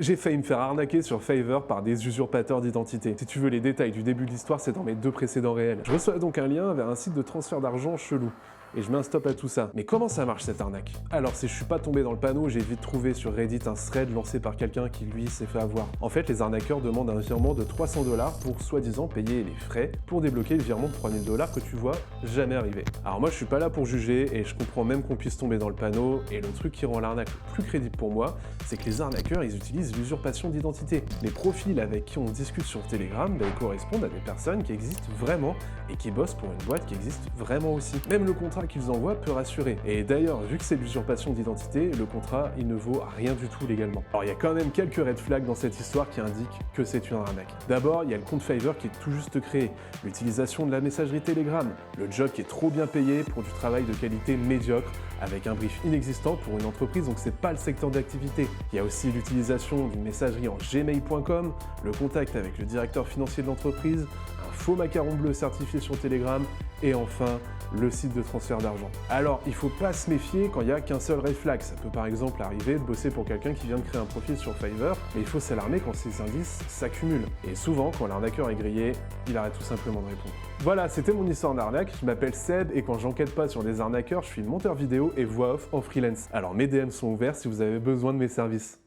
J'ai failli me faire arnaquer sur Fiverr par des usurpateurs d'identité. Si tu veux les détails du début de l'histoire, c'est dans mes 2 précédents réels. Je reçois donc un lien vers un site de transfert d'argent chelou. Et je mets un stop à tout ça. Mais comment ça marche cette arnaque? Alors si je suis pas tombé dans le panneau, j'ai vite trouvé sur Reddit un thread lancé par quelqu'un qui lui s'est fait avoir. En fait, les arnaqueurs demandent un virement de 300 $ pour soi-disant payer les frais pour débloquer le virement de 3000 $ que tu vois jamais arriver. Alors moi je suis pas là pour juger et je comprends même qu'on puisse tomber dans le panneau, et le truc qui rend l'arnaque plus crédible pour moi, c'est que les arnaqueurs ils utilisent l'usurpation d'identité. Les profils avec qui on discute sur Telegram ils correspondent à des personnes qui existent vraiment et qui bossent pour une boîte qui existe vraiment aussi. Même le contrat qu'ils envoient peut rassurer. Et d'ailleurs, vu que c'est l'usurpation d'identité, le contrat, il ne vaut rien du tout légalement. Alors il y a quand même quelques red flags dans cette histoire qui indiquent que c'est une arnaque. D'abord, il y a le compte Fiverr qui est tout juste créé, l'utilisation de la messagerie Telegram, le job qui est trop bien payé pour du travail de qualité médiocre, avec un brief inexistant pour une entreprise, donc c'est pas le secteur d'activité. Il y a aussi l'utilisation d'une messagerie en gmail.com, le contact avec le directeur financier de l'entreprise, un faux macaron bleu certifié sur Telegram, et enfin, le site de transfert d'argent. Alors, il faut pas se méfier quand il n'y a qu'un seul red flag. Ça peut par exemple arriver de bosser pour quelqu'un qui vient de créer un profil sur Fiverr, mais il faut s'alarmer quand ces indices s'accumulent. Et souvent, quand l'arnaqueur est grillé, il arrête tout simplement de répondre. Voilà, c'était mon histoire d'arnaque. Je m'appelle Seb et quand j'enquête pas sur des arnaqueurs, je suis monteur vidéo et voix off en freelance. Alors mes DM sont ouverts si vous avez besoin de mes services.